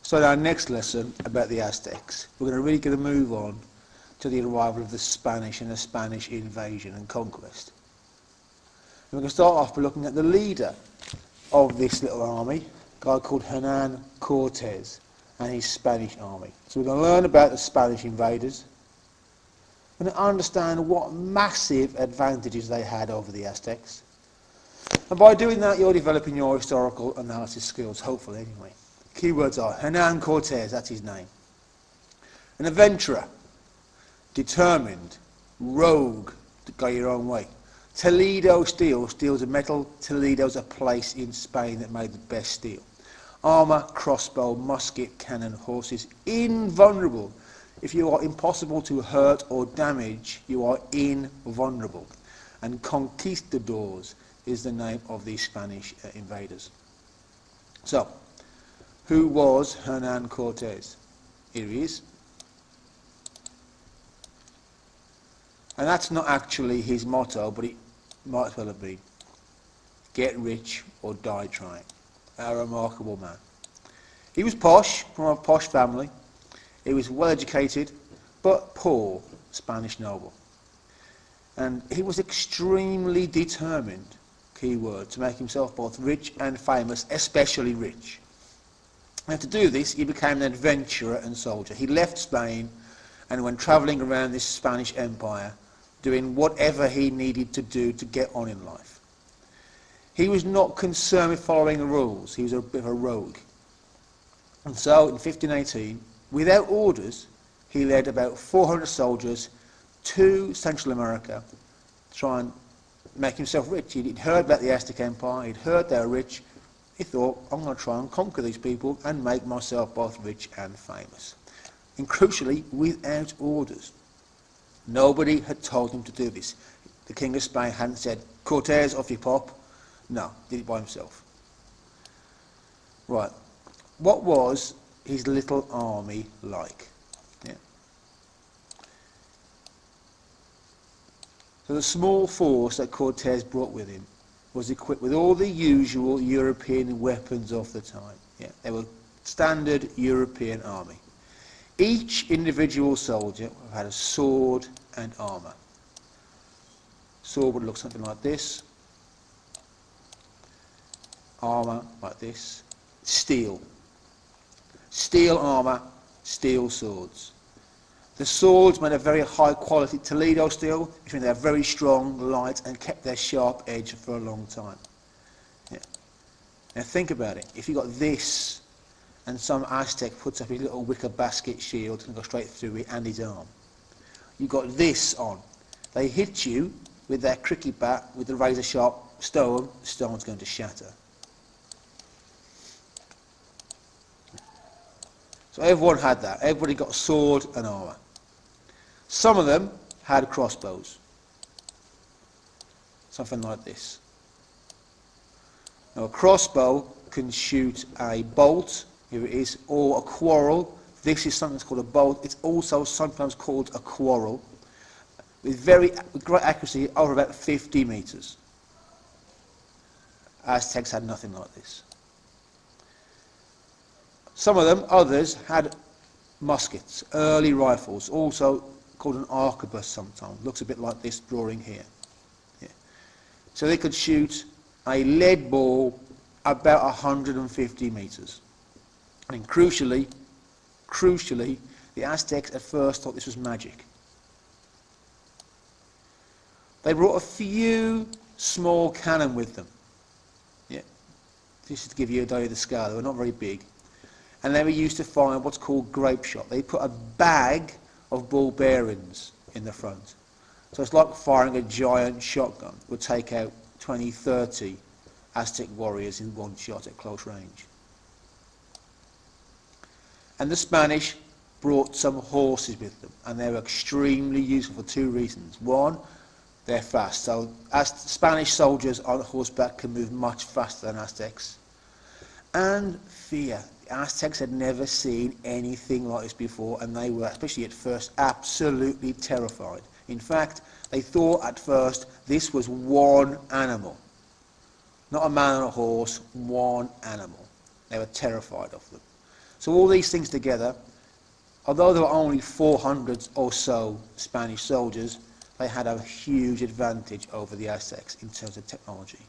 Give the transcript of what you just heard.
So in our next lesson about the Aztecs, we're really going to move on to the arrival of the Spanish and the Spanish invasion and conquest. And we're going to start off by looking at the leader of this little army, a guy called Hernan Cortes and his Spanish army. So we're going to learn about the Spanish invaders and understand what massive advantages they had over the Aztecs. And by doing that, you're developing your historical analysis skills, hopefully anyway. Keywords are Hernan Cortes, that's his name. An adventurer, determined, rogue, to go your own way. Toledo steel, steel's a metal. Toledo's a place in Spain that made the best steel. Armour, crossbow, musket, cannon, horses, invulnerable. If you are impossible to hurt or damage, you are invulnerable. And conquistadors is the name of these Spanish invaders. So, who was Hernan Cortes? Here he is. And that's not actually his motto, but it might as well have been. Get rich or die trying. A remarkable man. He was posh, from a posh family. He was well educated, but poor Spanish noble. And he was extremely determined, key word, to make himself both rich and famous, especially rich. And to do this, he became an adventurer and soldier. He left Spain and went travelling around this Spanish empire, doing whatever he needed to do to get on in life. He was not concerned with following the rules. He was a bit of a rogue. And so, in 1518, without orders, he led about 400 soldiers to Central America to try and make himself rich. He'd heard about the Aztec Empire, he'd heard they were rich. He thought, I'm going to try and conquer these people and make myself both rich and famous. And crucially, without orders. Nobody had told him to do this. The King of Spain hadn't said, Cortes, off you pop. No, did it by himself. Right. What was his little army like? Yeah. So the small force that Cortes brought with him was equipped with all the usual European weapons of the time. Yeah, they were standard European army. Each individual soldier had a sword and armour. Sword would look something like this. Armour like this. Steel. Steel armour, steel swords. The swords made a very high quality Toledo steel, which means they're very strong, light, and kept their sharp edge for a long time. Yeah. Now think about it. If you got this, and some Aztec puts up his little wicker basket shield and goes straight through it and his arm. You got this on. They hit you with their cricket bat with the razor sharp stone, the stone's going to shatter. So everyone had that. Everybody got a sword and armour. Some of them had crossbows. Something like this. Now a crossbow can shoot a bolt, here it is, or a quarrel. This is something that's called a bolt. It's also sometimes called a quarrel, with great accuracy over about 50 metres. Aztecs had nothing like this. Some of them, others, had muskets, early rifles, also called an arquebus sometimes. Looks a bit like this drawing here. Yeah. So they could shoot a lead ball about 150 metres. And crucially, the Aztecs at first thought this was magic. They brought a few small cannon with them. Yeah. This is to give you an idea of the scale. They were not very big. And they were used to firing what's called grape shot. They put a bag of ball bearings in the front. So it's like firing a giant shotgun. It would take out 20, 30 Aztec warriors in one shot at close range. And the Spanish brought some horses with them, and they were extremely useful for two reasons. One, they're fast. So as Spanish soldiers on horseback can move much faster than Aztecs. And fear. The Aztecs had never seen anything like this before, and they were, especially at first, absolutely terrified. In fact, they thought at first this was one animal. Not a man on a horse, one animal. They were terrified of them. So all these things together, although there were only 400 or so Spanish soldiers, they had a huge advantage over the Aztecs in terms of technology.